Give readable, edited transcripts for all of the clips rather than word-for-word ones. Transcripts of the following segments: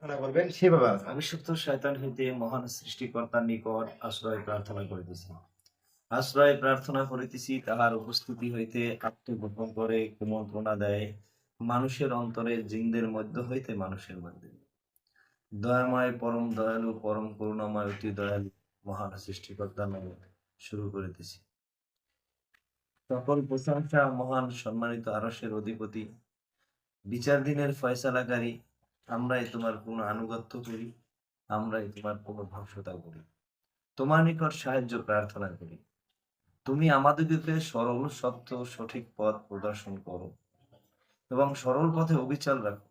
প্রার্থনা করবেন সেভাবে আছেন। অভিশপ্ত শয়তান হইতে মহান সৃষ্টিকর্তার নিকট আশ্রয় প্রার্থনা করিতেছি। আশ্রয় প্রার্থনা করিতেছি তাহার উপস্থিতি হইতে আত্মগোপন করে কুমন্ত্রণা দেয় মানুষের অন্তরে জিনদের মধ্য হইতে মানুষের মধ্যে। দয়াময় পরম দয়ালু পরম করুণাময় অতি দয়ালু মহান সৃষ্টিকর্তার নামে শুরু করিতেছি। সকল প্রশংসা মহান সম্মানিত আরশের অধিপতি, বিচার দিনের ফয়সালাকারী। আমরাই তোমার কোন আনুগত্য করি, আমরাই তোমার কোন ধ্বংসতা করি, তোমার নিকট সাহায্য প্রার্থনা করি। তুমি আমাদিগকে সরল সত্য সঠিক পথ প্রদর্শন করো এবং সরল পথে অবিচল রাখো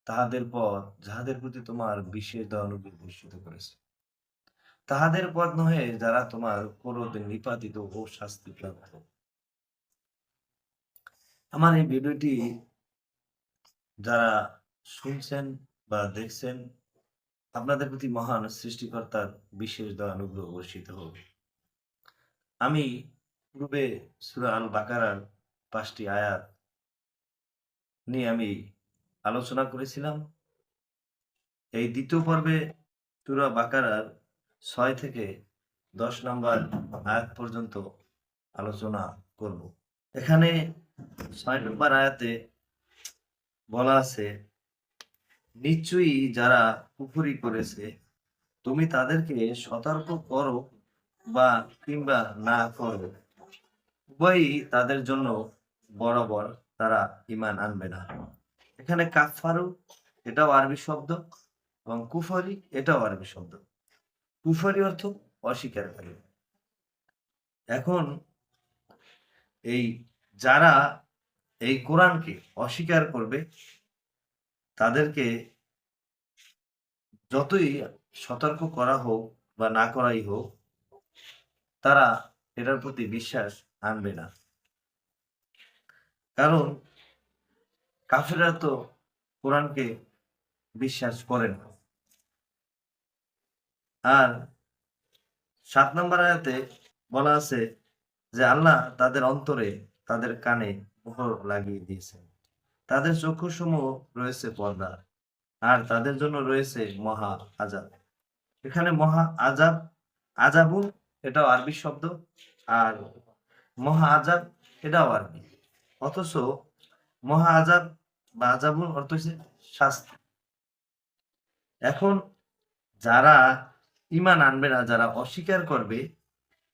তাহাদের পথ যাহাদের প্রতি তোমার বিশেষ দয়ানুগ্রহ বর্ষিত করেছে, তাহাদের পথ নহে যারা তোমার ক্রোধ নিপাতিত ও শাস্তি প্রাপ্ত। আমার এই ভিডিওটি যারা শুনছেন বা দেখছেন, আপনাদের প্রতি মহান সৃষ্টিকর্তার বিশেষ দয়ানুগ্রহ বর্ষিত হোক। আমি পূর্বে সূরা আল বাকারার 5টি আয়াত নিয়ে আমি আলোচনা করেছিলাম। এই দ্বিতীয় পর্বে সূরা বাকারার 6 থেকে 10 নম্বর আয়াত পর্যন্ত আলোচনা করব। এখানে 6 নম্বর আয়াতে বলা আছে, নিশ্চয়ই যারা কুফরি করেছে তুমি তাদেরকে সতর্ক করো বা কিংবা না করো, উভয়ই তাদের জন্য বরাবর, তারা ঈমান আনবে না। এখানে কাফফারু এটাও আরবি শব্দ এবং কুফরি এটাও আরবি শব্দ। কুফরি অর্থ অস্বীকারী। এখন এই যারা এই কোরআনকে অস্বীকার করবে তাদেরকে যতই সতর্ক করা হোক বা না করাই হোক, তারা এটার প্রতি বিশ্বাস আনবে না। কারণ কাফেররা তো কোরআনকে বিশ্বাস করে না। আর 7 নম্বর আয়াতে বলা আছে যে আল্লাহ তাদের অন্তরে, তাদের কানে মোহর লাগিয়ে দিয়েছেন, তাদের চক্ষুসমূহ রয়েছে পর্দা, আর তাদের জন্য রয়েছে মহা আযাব। এখানে মহা আযাব, আযাবুন এটাও আরবি শব্দ, আর মহা আযাব এটাও আরবি। অথচ মহা আযাব বা আযাবুন অর্থ হচ্ছে শাস্তি। এখন যারা ঈমান আনবে না, যারা অস্বীকার করবে,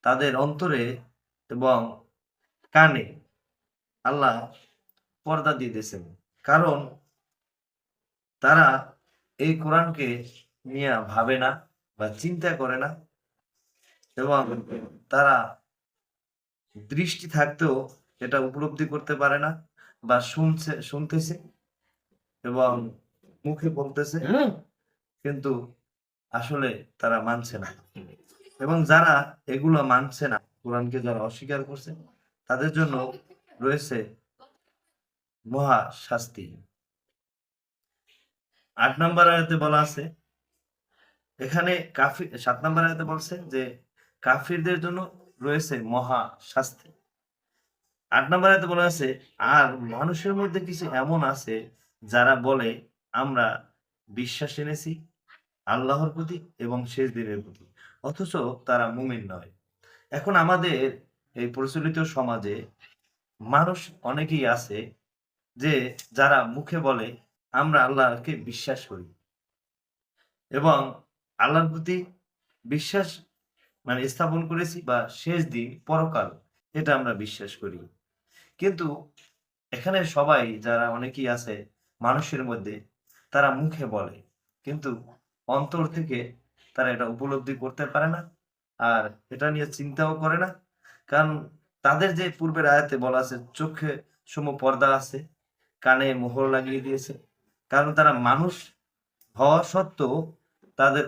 তাদের অন্তরে এবং কানে আল্লাহ পর্দা দিয়ে দিয়েছেন। কারণ তারা এই কোরআনকে নিয়ে ভাবে না বা চিন্তা করে না, এবং তারা দৃষ্টি থাকতেও এটা উপলব্ধি করতে পারে না, বা শুনতেছে এবং মুখে বলতেছে কিন্তু আসলে তারা মানছে না। এবং যারা এগুলো মানছে না, কোরআনকে যারা অস্বীকার করছে, তাদের জন্য রয়েছে মহা শাস্তি। 8 নম্বর আয়াতে বলা আছে, এখানে 7 নম্বর আয়াতে বলছে যে কাফিরদের জন্য রয়েছে মহা শাস্তি। 8 নম্বর আয়াতে বলা আছে, আর মানুষের মধ্যে কিছু এমন আছে যারা বলে আমরা বিশ্বাস এনেছি আল্লাহর প্রতি এবং শেষ দিনের প্রতি, অথচ তারা মুমিন নয়। এখন আমাদের এই প্রচলিত সমাজে মানুষ অনেকেই আছে যে যারা মুখে বলে আমরা আল্লাহকে বিশ্বাস করি এবং আল্লাহর প্রতি বিশ্বাস মানে স্থাপন করেছি, বা শেষ দিন পরকাল এটা আমরা বিশ্বাস করি। কিন্তু এখানে সবাই যারা অনেকেই আছে মানুষের মধ্যে, তারা মুখে বলে কিন্তু অন্তর থেকে তারা এটা উপলব্ধি করতে পারে না, আর এটা নিয়ে চিন্তাও করে না। কারণ তাদের যে পূর্বের আয়াতে বলা আছে চোখে পর্দা আছে, কানে মোহর লাগিয়ে দিয়েছে, কারণ তারা মানুষ হওয়া সত্ত্বেও তাদের